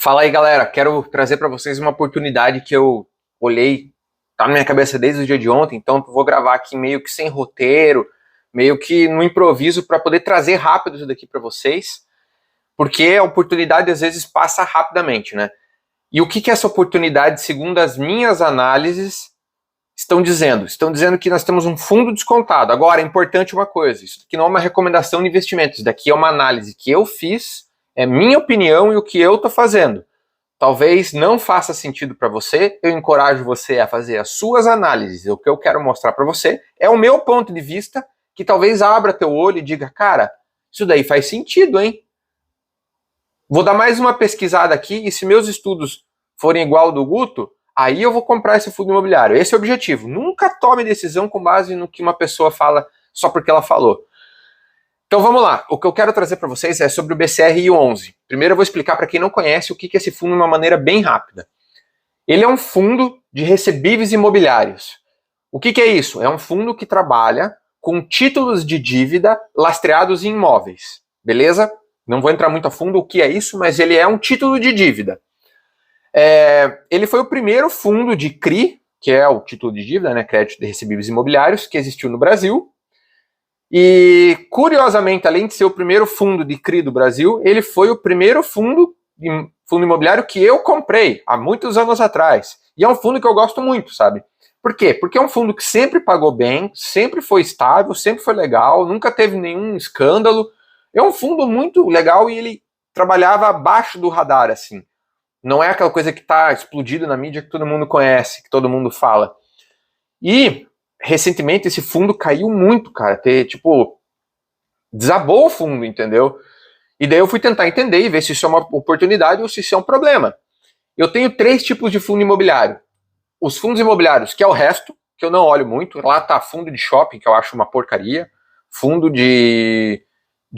Fala aí, galera. Quero trazer para vocês uma oportunidade que eu olhei, tá na minha cabeça desde o dia de ontem, então vou gravar aqui meio que sem roteiro, meio que no improviso para poder trazer rápido isso daqui para vocês, porque a oportunidade às vezes passa rapidamente, né? E o que que essa oportunidade, segundo as minhas análises, estão dizendo? Estão dizendo que nós temos um fundo descontado. Agora, é importante uma coisa, isso aqui não é uma recomendação de investimentos, isso daqui é uma análise que eu fiz, é minha opinião e o que eu estou fazendo. Talvez não faça sentido para você, eu encorajo você a fazer as suas análises. O que eu quero mostrar para você é o meu ponto de vista, que talvez abra teu olho e diga, cara, isso daí faz sentido, hein? Vou dar mais uma pesquisada aqui e se meus estudos forem igual ao do Guto, aí eu vou comprar esse fundo imobiliário. Esse é o objetivo. Nunca tome decisão com base no que uma pessoa fala só porque ela falou. Então vamos lá, o que eu quero trazer para vocês é sobre o BCRI11. Primeiro eu vou explicar para quem não conhece o que é esse fundo de uma maneira bem rápida. Ele é um fundo de recebíveis imobiliários. O que é isso? É um fundo que trabalha com títulos de dívida lastreados em imóveis, beleza? Não vou entrar muito a fundo o que é isso, mas ele é um título de dívida. Ele foi o primeiro fundo de CRI, que é o título de dívida, né, crédito de recebíveis imobiliários, que existiu no Brasil. E, curiosamente, além de ser o primeiro fundo de CRI do Brasil, ele foi o primeiro fundo imobiliário que eu comprei há muitos anos atrás. E é um fundo que eu gosto muito, sabe? Por quê? Porque é um fundo que sempre pagou bem, sempre foi estável, sempre foi legal, nunca teve nenhum escândalo. É um fundo muito legal e ele trabalhava abaixo do radar, assim. Não é aquela coisa que está explodida na mídia que todo mundo conhece, que todo mundo fala. E recentemente esse fundo caiu muito, cara, desabou o fundo, entendeu? E daí eu fui tentar entender e ver se isso é uma oportunidade ou se isso é um problema. Eu tenho 3 tipos de fundo imobiliário. Os fundos imobiliários, que é o resto, que eu não olho muito, lá tá fundo de shopping, que eu acho uma porcaria, fundo de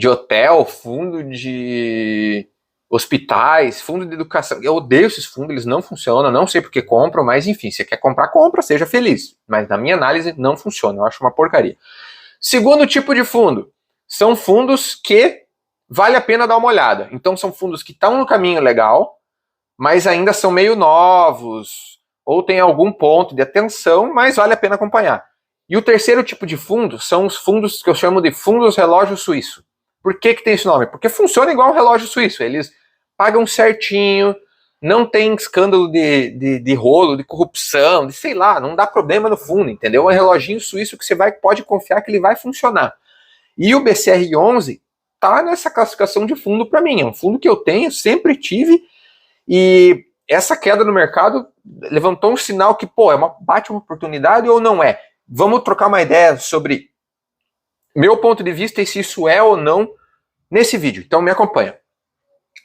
hotel, fundo de hospitais, fundo de educação. Eu odeio esses fundos, eles não funcionam, não sei por que compram, mas enfim, se quer comprar, compra, seja feliz. Mas na minha análise, não funciona, eu acho uma porcaria. Segundo tipo de fundo, são fundos que vale a pena dar uma olhada. Então são fundos que estão no caminho legal, mas ainda são meio novos, ou tem algum ponto de atenção, mas vale a pena acompanhar. E o terceiro tipo de fundo são os fundos que eu chamo de fundos relógio suíço. Por que tem esse nome? Porque funciona igual um relógio suíço. Eles pagam certinho, não tem escândalo de rolo, de corrupção, de sei lá, não dá problema no fundo, entendeu? É um reloginho suíço que você pode confiar que ele vai funcionar. E o BCR11 tá nessa classificação de fundo para mim. É um fundo que eu tenho, sempre tive, e essa queda no mercado levantou um sinal que, pô, bate uma oportunidade ou não é? Vamos trocar uma ideia sobre meu ponto de vista e se isso é ou não nesse vídeo. Então me acompanha.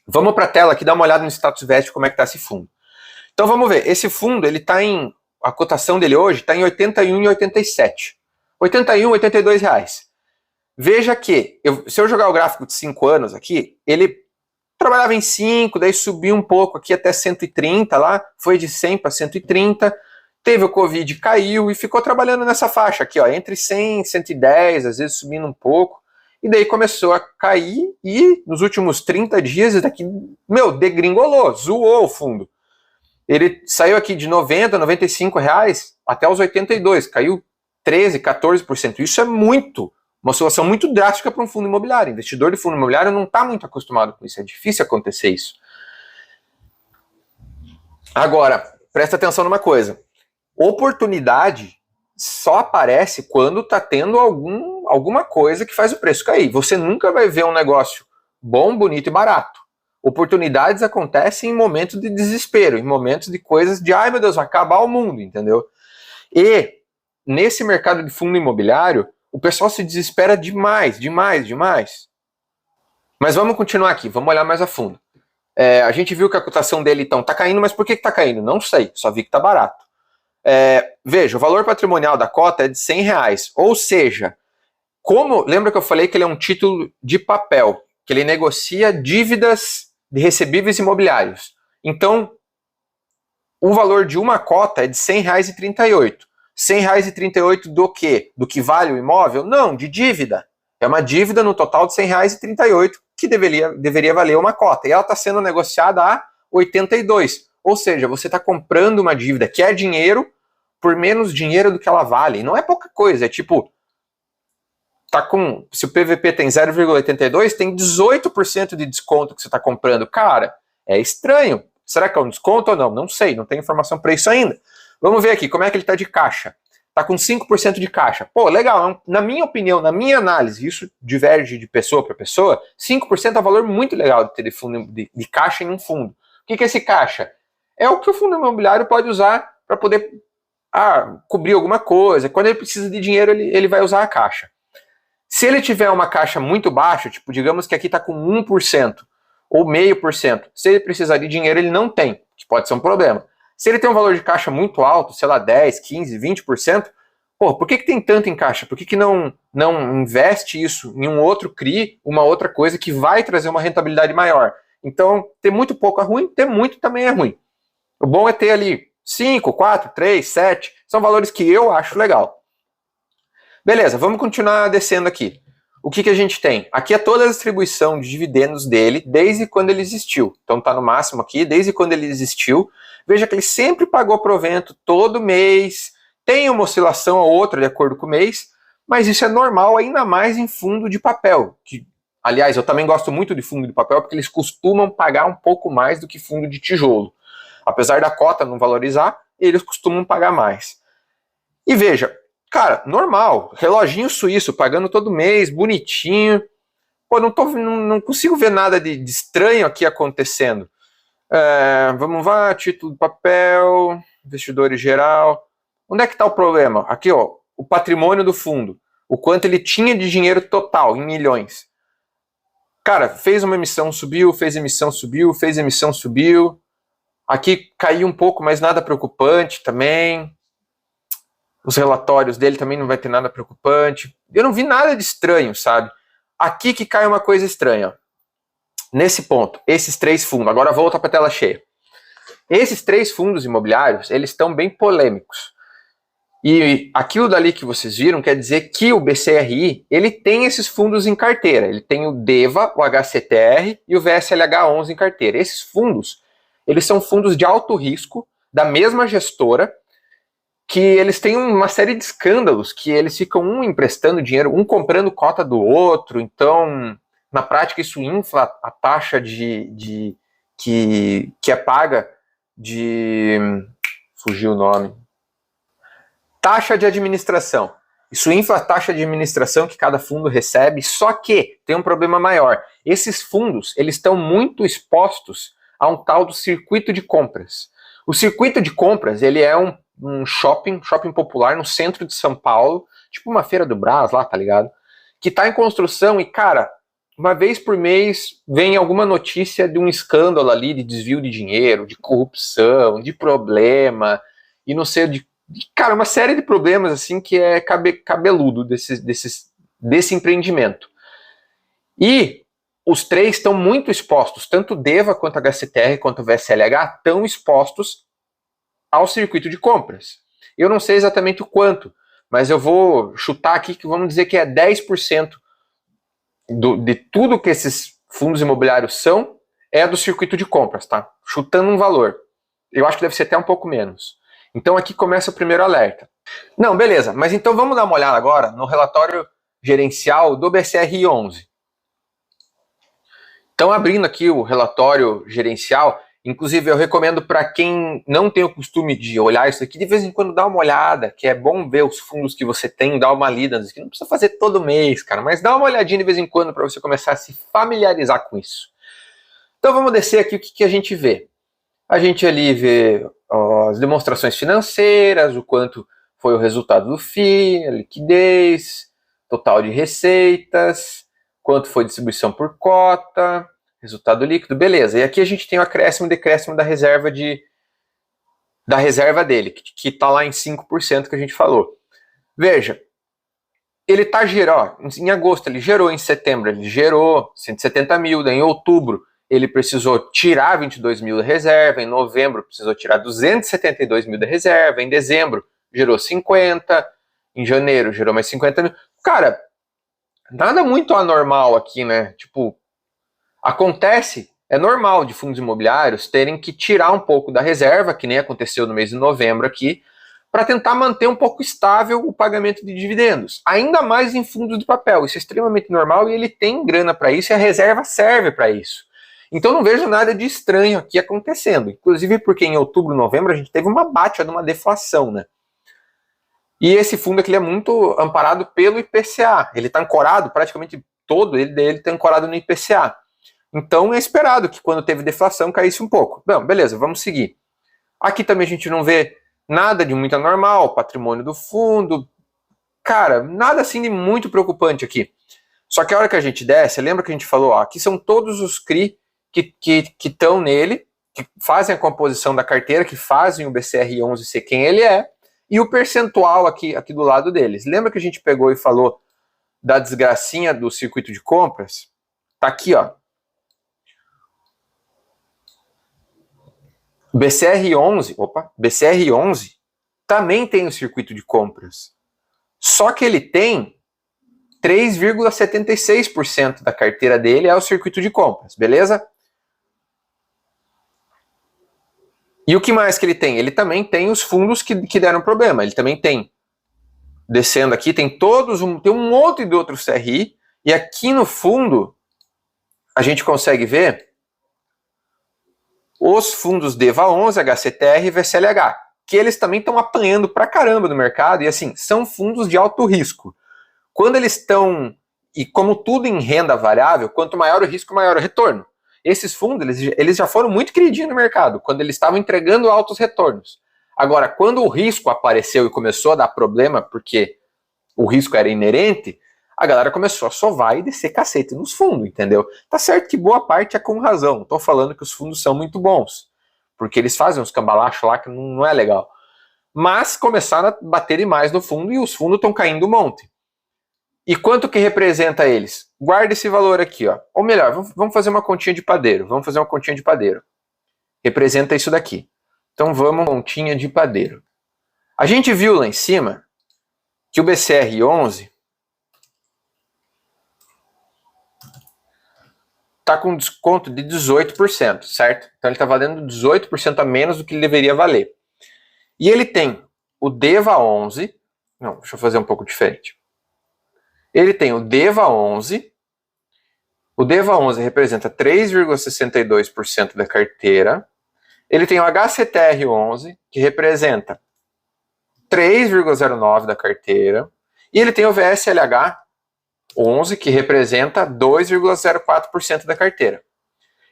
Vamos para a tela aqui dar uma olhada no status VEST, como é que está esse fundo. Então vamos ver, esse fundo, ele tá a cotação dele hoje está em 81,87. 81, 82 reais. Veja que, se eu jogar o gráfico de 5 anos aqui, ele trabalhava em 5, daí subiu um pouco aqui até 130 lá, foi de 100 para 130, teve o Covid, caiu e ficou trabalhando nessa faixa aqui, ó, entre 100 e 110, às vezes subindo um pouco, e daí começou a cair e nos últimos 30 dias, daqui, degringolou, zoou o fundo. Ele saiu aqui de 90, 95 reais até os 82, caiu 13, 14%. Isso é uma situação muito drástica para um fundo imobiliário. Investidor de fundo imobiliário não está muito acostumado com isso, é difícil acontecer isso. Agora, presta atenção numa coisa. Oportunidade só aparece quando está tendo alguma coisa que faz o preço cair. Você nunca vai ver um negócio bom, bonito e barato. Oportunidades acontecem em momentos de desespero, em momentos de coisas de, ai meu Deus, vai acabar o mundo, entendeu? E nesse mercado de fundo imobiliário, o pessoal se desespera demais. Mas vamos continuar aqui, vamos olhar mais a fundo. A gente viu que a cotação dele então está caindo, mas por que está caindo? Não sei, só vi que está barato. Veja, o valor patrimonial da cota é de 100 reais, ou seja, lembra que eu falei que ele é um título de papel, que ele negocia dívidas de recebíveis imobiliários. Então, o valor de uma cota é de R$ 100,38. R$ 100,38 do quê? Do que vale o imóvel? Não, de dívida. É uma dívida no total de R$ 100,38 que deveria valer uma cota. E ela está sendo negociada a 82. Ou seja, você está comprando uma dívida que é dinheiro por menos dinheiro do que ela vale. Não é pouca coisa, é tipo, se o PVP tem 0,82, tem 18% de desconto que você está comprando. Cara, é estranho. Será que é um desconto ou não? Não sei, não tem informação para isso ainda. Vamos ver aqui, como é que ele está de caixa. Está com 5% de caixa. Pô, legal, na minha opinião, na minha análise, isso diverge de pessoa para pessoa, 5% é um valor muito legal de ter de caixa em um fundo. O que é esse caixa? É o que o fundo imobiliário pode usar para poder cobrir alguma coisa. Quando ele precisa de dinheiro, ele vai usar a caixa. Se ele tiver uma caixa muito baixa, tipo, digamos que aqui está com 1% ou 0,5%, se ele precisar de dinheiro, ele não tem, que pode ser um problema. Se ele tem um valor de caixa muito alto, sei lá, 10, 15, 20%, pô, por que tem tanto em caixa? Por que não investe isso em um outro CRI, uma outra coisa que vai trazer uma rentabilidade maior? Então, ter muito pouco é ruim, ter muito também é ruim. O bom é ter ali 5, 4, 3, 7, são valores que eu acho legal. Beleza, vamos continuar descendo aqui. O que a gente tem? Aqui é toda a distribuição de dividendos dele desde quando ele existiu. Então tá no máximo aqui, desde quando ele existiu. Veja que ele sempre pagou provento todo mês, tem uma oscilação ou outra de acordo com o mês, mas isso é normal ainda mais em fundo de papel. Que, aliás, eu também gosto muito de fundo de papel porque eles costumam pagar um pouco mais do que fundo de tijolo. Apesar da cota não valorizar, eles costumam pagar mais. E veja, cara, normal, reloginho suíço, pagando todo mês, bonitinho. Pô, não consigo ver nada de estranho aqui acontecendo. Vamos lá, título de papel, investidores geral. Onde é que está o problema? Aqui, ó, o patrimônio do fundo. O quanto ele tinha de dinheiro total, em milhões. Cara, fez uma emissão, subiu, fez emissão, subiu, fez emissão, subiu. Aqui caiu um pouco, mas nada preocupante também. Os relatórios dele também não vai ter nada preocupante. Eu não vi nada de estranho, sabe? Aqui que cai uma coisa estranha. Ó. Nesse ponto, esses 3 fundos, agora volta para a tela cheia. Esses 3 fundos imobiliários, eles estão bem polêmicos. E aquilo dali que vocês viram quer dizer que o BCRI, ele tem esses fundos em carteira. Ele tem o DEVA, o HCTR e o VSLH11 em carteira. Esses fundos, eles são fundos de alto risco, da mesma gestora, que eles têm uma série de escândalos, que eles ficam um emprestando dinheiro, um comprando cota do outro, então, na prática, isso infla a taxa que é paga de... fugiu o nome. Taxa de administração. Isso infla a taxa de administração que cada fundo recebe, só que tem um problema maior. Esses fundos, eles estão muito expostos a um tal do circuito de compras. O circuito de compras, ele é um shopping popular no centro de São Paulo, tipo uma feira do Brás lá, tá ligado? Que tá em construção e, cara, uma vez por mês vem alguma notícia de um escândalo ali de desvio de dinheiro, de corrupção, de problema, e não sei, cara, uma série de problemas assim que é cabeludo desse empreendimento. E os 3 estão muito expostos, tanto o DEVA quanto a HCTR quanto o VSLH estão expostos ao circuito de compras. Eu não sei exatamente o quanto, mas eu vou chutar aqui que vamos dizer que é 10% de tudo que esses fundos imobiliários são, é do circuito de compras, tá? Chutando um valor. Eu acho que deve ser até um pouco menos. Então aqui começa o primeiro alerta. Não, beleza, mas então vamos dar uma olhada agora no relatório gerencial do BCRI 11. Então, abrindo aqui o relatório gerencial, inclusive eu recomendo para quem não tem o costume de olhar isso aqui, de vez em quando dá uma olhada, que é bom ver os fundos que você tem, dar uma lida, que não precisa fazer todo mês, cara, mas dá uma olhadinha de vez em quando para você começar a se familiarizar com isso. Então vamos descer aqui, o que a gente vê? A gente ali vê as demonstrações financeiras, o quanto foi o resultado do FII, a liquidez, total de receitas, quanto foi distribuição por cota, resultado líquido, beleza. E aqui a gente tem o acréscimo e decréscimo da reserva dele, que está lá em 5% que a gente falou. Veja, ele está gerando, em agosto ele gerou, em setembro ele gerou 170 mil, daí em outubro ele precisou tirar 22 mil da reserva, em novembro precisou tirar 272 mil da reserva, em dezembro gerou 50, em janeiro gerou mais 50 mil. Cara, nada muito anormal aqui, né? Tipo, acontece é normal de fundos imobiliários terem que tirar um pouco da reserva, que nem aconteceu no mês de novembro aqui, para tentar manter um pouco estável o pagamento de dividendos. Ainda mais em fundos de papel. Isso é extremamente normal e ele tem grana para isso e a reserva serve para isso. Então não vejo nada de estranho aqui acontecendo. Inclusive porque em outubro, novembro, a gente teve uma baixa de uma deflação, né? E esse fundo aqui é muito amparado pelo IPCA. Ele está ancorado, praticamente todo ele está ancorado no IPCA. Então é esperado que quando teve deflação caísse um pouco. Bom, beleza, vamos seguir. Aqui também a gente não vê nada de muito anormal, patrimônio do fundo. Cara, nada assim de muito preocupante aqui. Só que a hora que a gente desce, lembra que a gente falou, ó, aqui são todos os CRI que estão nele, que fazem a composição da carteira, que fazem o BCR11 ser quem ele é, e o percentual aqui do lado deles. Lembra que a gente pegou e falou da desgracinha do circuito de compras? Tá aqui, ó. BCR11 também tem o circuito de compras. Só que ele tem 3,76% da carteira dele é o circuito de compras, beleza? E o que mais que ele tem? Ele também tem os fundos que deram problema. Ele também tem, descendo aqui, tem um monte de outros CRI, e aqui no fundo a gente consegue ver os fundos DEVA11, HCTR e VCLH, que eles também estão apanhando pra caramba no mercado, e assim, são fundos de alto risco. Quando eles estão, e como tudo em renda variável, quanto maior o risco, maior o retorno. Esses fundos, eles já foram muito queridinhos no mercado, quando eles estavam entregando altos retornos. Agora, quando o risco apareceu e começou a dar problema, porque o risco era inerente, a galera começou a sovar e descer cacete nos fundos, entendeu? Tá certo que boa parte é com razão, não tô falando que os fundos são muito bons, porque eles fazem uns cambalachos lá que não é legal. Mas começaram a bater demais no fundo e os fundos estão caindo um monte. E quanto que representa eles? Guarda esse valor aqui, ó. Ou melhor, vamos fazer uma continha de padeiro. Representa isso daqui. Então vamos, continha de padeiro. A gente viu lá em cima que o BCR11 está com desconto de 18%, certo? Então ele está valendo 18% a menos do que ele deveria valer. E ele tem o DEVA11, não, deixa eu fazer um pouco diferente. Ele tem o DEVA11 representa 3,62% da carteira. Ele tem o HCTR11, que representa 3,09% da carteira. E ele tem o VSLH11, que representa 2,04% da carteira.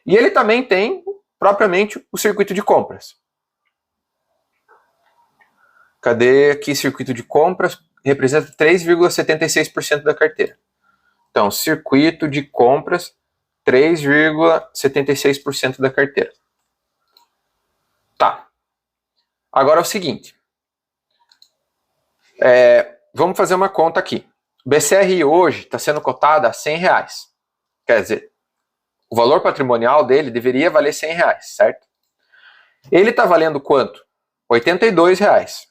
E ele também tem, propriamente, o circuito de compras. Cadê aqui circuito de compras? Representa 3,76% da carteira. Então, circuito de compras, 3,76% da carteira. Tá. Agora é o seguinte. Vamos fazer uma conta aqui. O BCR hoje está sendo cotado a R$100. Quer dizer, o valor patrimonial dele deveria valer R$100, certo? Ele está valendo quanto? R$82.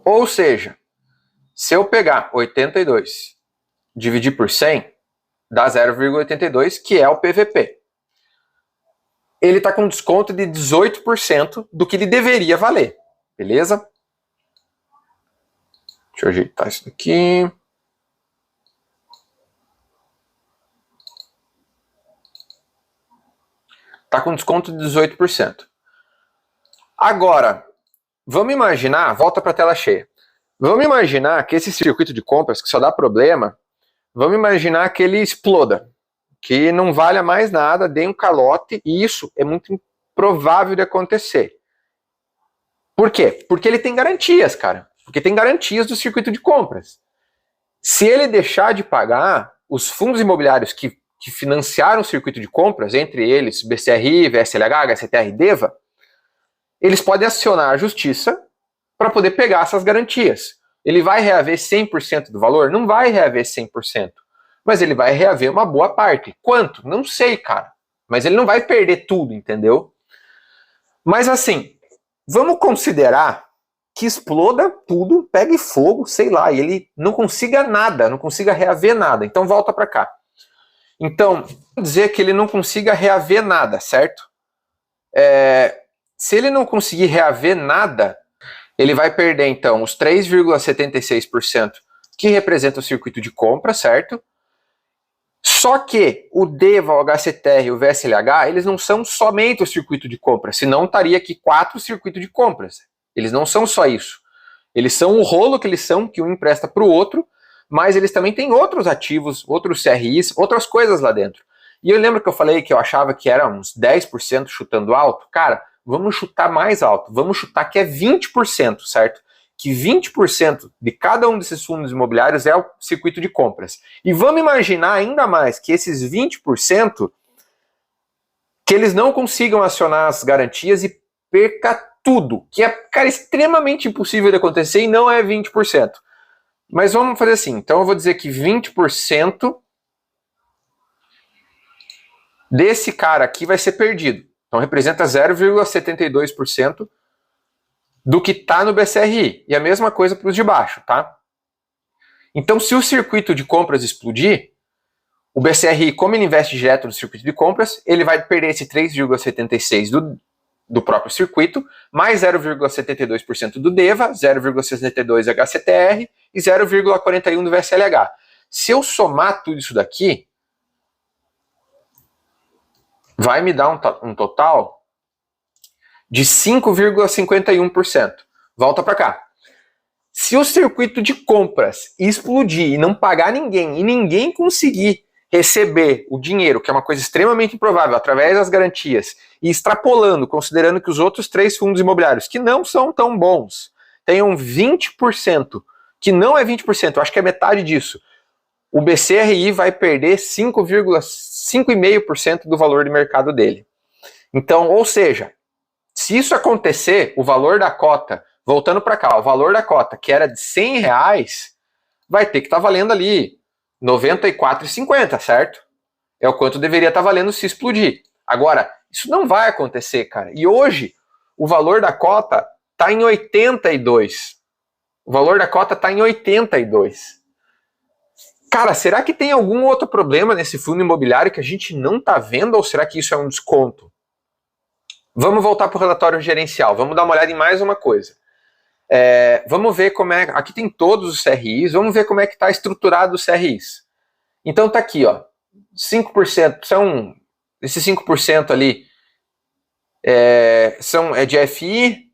Ou seja, se eu pegar 82 dividir por 100, dá 0,82, que é o PVP. Ele está com desconto de 18% do que ele deveria valer, beleza? Deixa eu ajeitar isso daqui. Está com desconto de 18%. Agora, vamos imaginar, volta para a tela cheia. Vamos imaginar que esse circuito de compras que só dá problema, vamos imaginar que ele exploda, que não valha mais nada, dê um calote, e isso é muito improvável de acontecer. Por quê? Porque ele tem garantias, cara. Porque tem garantias do circuito de compras. Se ele deixar de pagar, os fundos imobiliários que financiaram o circuito de compras, entre eles BCRI, VSLH, HCTR e DEVA, eles podem acionar a justiça para poder pegar essas garantias. Ele vai reaver 100% do valor? Não vai reaver 100%. Mas ele vai reaver uma boa parte. Quanto? Não sei, cara. Mas ele não vai perder tudo, entendeu? Mas assim, vamos considerar que exploda tudo, pegue fogo, sei lá, e ele não consiga nada, não consiga reaver nada. Então volta para cá. Então, vamos dizer que ele não consiga reaver nada, certo? Se ele não conseguir reaver nada, ele vai perder, então, os 3,76% que representa o circuito de compra, certo? Só que o DEVA, o HCTR e o VSLH, eles não são somente o circuito de compra, senão estaria aqui 4 circuitos de compras. Eles não são só isso. Eles são o rolo que eles são, que um empresta para o outro, mas eles também têm outros ativos, outros CRIs, outras coisas lá dentro. E eu lembro que eu falei que eu achava que era uns 10% chutando alto. Cara, vamos chutar mais alto. Vamos chutar que é 20%, certo? Que 20% de cada um desses fundos imobiliários é o circuito de compras. E vamos imaginar ainda mais que esses 20% que eles não consigam acionar as garantias e perca tudo, que é, cara, extremamente impossível de acontecer e não é 20%. Mas vamos fazer assim, então eu vou dizer que 20% desse cara aqui vai ser perdido. Então representa 0,72% do que está no BCRI. E a mesma coisa para os de baixo, tá? Então, se o circuito de compras explodir, o BCRI, como ele investe direto no circuito de compras, ele vai perder esse 3,76% do próprio circuito, mais 0,72% do DEVA, 0,62% HCTR e 0,41% do VSLH. Se eu somar tudo isso daqui, vai me dar um total de 5,51%. Volta para cá. Se o circuito de compras explodir e não pagar ninguém, e ninguém conseguir receber o dinheiro, que é uma coisa extremamente improvável, através das garantias, e extrapolando, considerando que os outros 3 fundos imobiliários, que não são tão bons, tenham 20%, que não é 20%, eu acho que é metade disso, o BCRI vai perder 5,5% do valor de mercado dele. Então, ou seja, se isso acontecer, o valor da cota, voltando para cá, o valor da cota, que era de R$100, vai ter que estar valendo ali R$ 94,50, certo? É o quanto deveria estar valendo se explodir. Agora, isso não vai acontecer, cara. E hoje, o valor da cota está em 82. O valor da cota está em 82. Cara, será que tem algum outro problema nesse fundo imobiliário que a gente não está vendo, ou será que isso é um desconto? Vamos voltar para o relatório gerencial. Vamos dar uma olhada em mais uma coisa. Vamos ver como é... Aqui tem todos os CRIs. Vamos ver como é que está estruturado os CRIs. Então tá aqui, ó. 5% são... Esses 5% ali é de FI.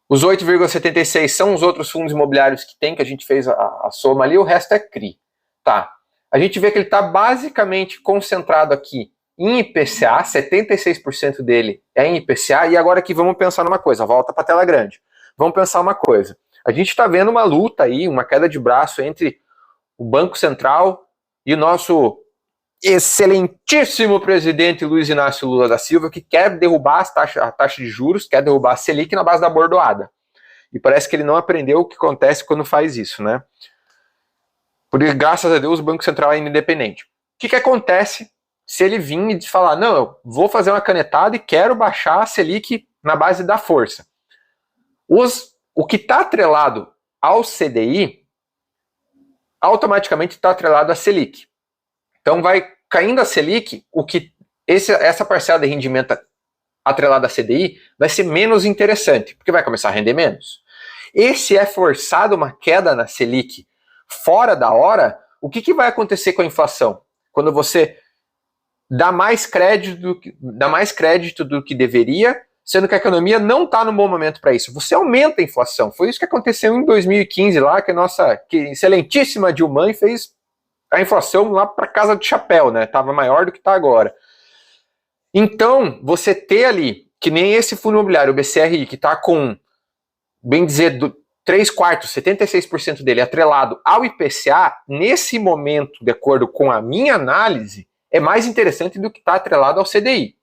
Os 8,76% são os outros fundos imobiliários que tem, que a gente fez a soma ali. O resto é CRI. Tá. A gente vê que ele está basicamente concentrado aqui em IPCA, 76% dele é em IPCA, e agora aqui vamos pensar numa coisa, volta para a tela grande. Vamos pensar uma coisa. A gente está vendo uma luta aí, uma queda de braço entre o Banco Central e o nosso excelentíssimo presidente Luiz Inácio Lula da Silva, que quer derrubar a taxa de juros, quer derrubar a Selic na base da bordoada. E parece que ele não aprendeu o que acontece quando faz isso, né? Porque, graças a Deus, o Banco Central é independente. O que acontece se ele vir e falar, não, eu vou fazer uma canetada e quero baixar a Selic na base da força? O que está atrelado ao CDI, automaticamente está atrelado à Selic. Então vai caindo a Selic, essa parcela de rendimento atrelada à CDI vai ser menos interessante, porque vai começar a render menos. E se é forçado uma queda na Selic fora da hora, o que vai acontecer com a inflação? Quando você dá mais crédito do que deveria, sendo que a economia não está no bom momento para isso. Você aumenta a inflação. Foi isso que aconteceu em 2015 lá, que a nossa excelentíssima Dilma fez a inflação lá para casa de chapéu, né? Estava maior do que está agora. Então, você ter ali, que nem esse fundo imobiliário, o BCRI, que está com, bem dizer, 3/4, 76% dele atrelado ao IPCA, nesse momento, de acordo com a minha análise, é mais interessante do que está atrelado ao CDI.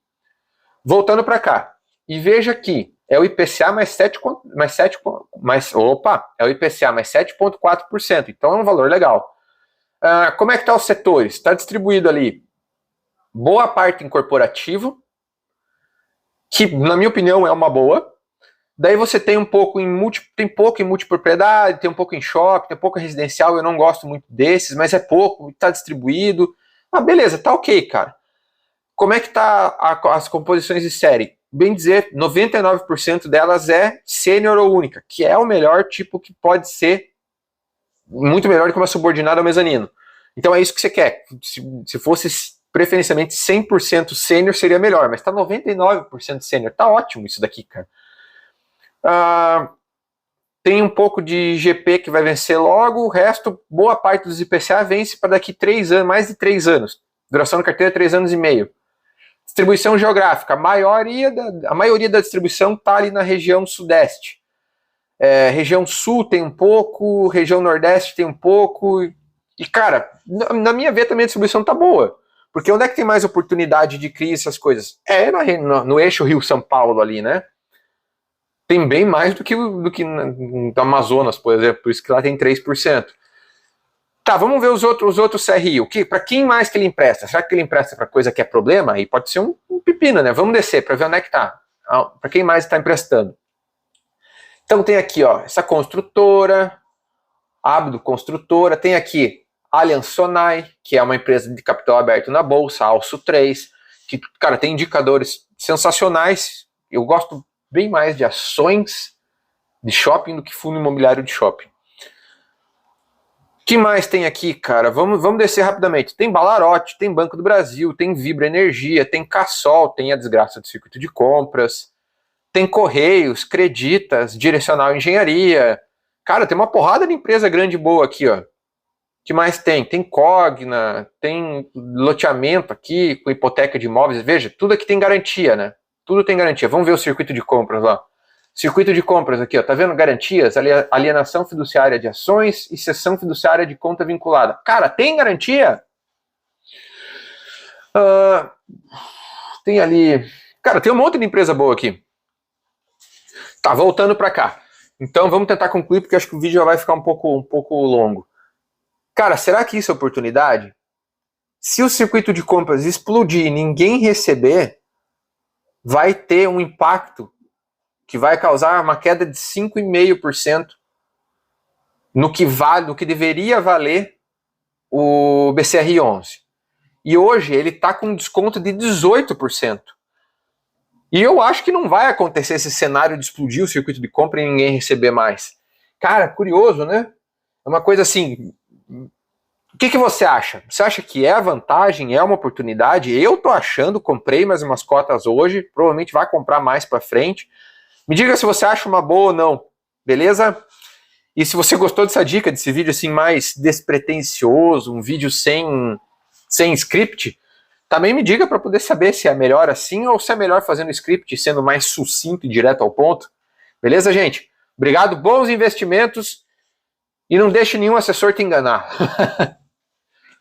Voltando para cá, e veja aqui, é o IPCA mais 7,4%, então é um valor legal. Como é que está os setores? Está distribuído ali boa parte em corporativo, que na minha opinião é uma boa. Daí você tem pouco em multipropriedade, tem um pouco em shopping, tem um pouco em residencial, eu não gosto muito desses, mas é pouco, está distribuído. Ah, beleza, tá ok, cara. Como é que tá as composições de série? Bem dizer, 99% delas é sênior ou única, que é o melhor tipo que pode ser, muito melhor do que uma subordinada ao mezanino. Então é isso que você quer. Se fosse preferencialmente 100% sênior seria melhor, mas tá 99% sênior. Tá ótimo isso daqui, cara. Tem um pouco de GP que vai vencer logo, o resto, boa parte dos IPCA vence para daqui 3 anos, mais de 3 anos. Duração da carteira é 3 anos e meio. Distribuição geográfica, a maioria da distribuição está ali na região sudeste. Região sul tem um pouco, região nordeste tem um pouco. E, cara, na minha ver também a distribuição tá boa. Porque onde é que tem mais oportunidade de crise, essas coisas? No eixo Rio-São Paulo ali, né? Tem bem mais do que no Amazonas, por exemplo, por isso que lá tem 3%. Tá, vamos ver os outros CRI. Para quem mais que ele empresta? Será que ele empresta para coisa que é problema? Aí pode ser um pepino, né? Vamos descer para ver onde é que tá. Para quem mais está emprestando. Então tem aqui, ó, essa construtora, Abdo Construtora, tem aqui Allianz Sonai, que é uma empresa de capital aberto na bolsa, Alço 3, que, cara, tem indicadores sensacionais. Eu gosto bem mais de ações de shopping do que fundo imobiliário de shopping. O que mais tem aqui, cara? Vamos descer rapidamente. Tem Balarote, tem Banco do Brasil, tem Vibra Energia, tem Cassol, tem a desgraça do circuito de compras, tem Correios, Creditas, Direcional Engenharia. Cara, tem uma porrada de empresa grande boa aqui, ó. O que mais tem? Tem Cogna, tem loteamento aqui, com hipoteca de imóveis. Veja, tudo aqui tem garantia, né? Tudo tem garantia. Vamos ver o circuito de compras lá. Circuito de compras aqui, ó, tá vendo? Garantias, alienação fiduciária de ações e cessão fiduciária de conta vinculada. Cara, tem garantia? Tem ali... Cara, tem um monte de empresa boa aqui. Tá, voltando para cá. Então vamos tentar concluir, porque acho que o vídeo já vai ficar um pouco longo. Cara, será que isso é oportunidade? Se o circuito de compras explodir e ninguém receber, vai ter um impacto que vai causar uma queda de 5,5% no que deveria valer o BCR11. E hoje ele está com um desconto de 18%. E eu acho que não vai acontecer esse cenário de explodir o circuito de compra e ninguém receber mais. Cara, curioso, né? É uma coisa assim... O que você acha? Você acha que é vantagem, é uma oportunidade? Eu tô achando, comprei mais umas cotas hoje, provavelmente vai comprar mais para frente. Me diga se você acha uma boa ou não, beleza? E se você gostou dessa dica, desse vídeo assim mais despretensioso, um vídeo sem script, também me diga para poder saber se é melhor assim ou se é melhor fazendo script, sendo mais sucinto e direto ao ponto. Beleza, gente? Obrigado, bons investimentos e não deixe nenhum assessor te enganar.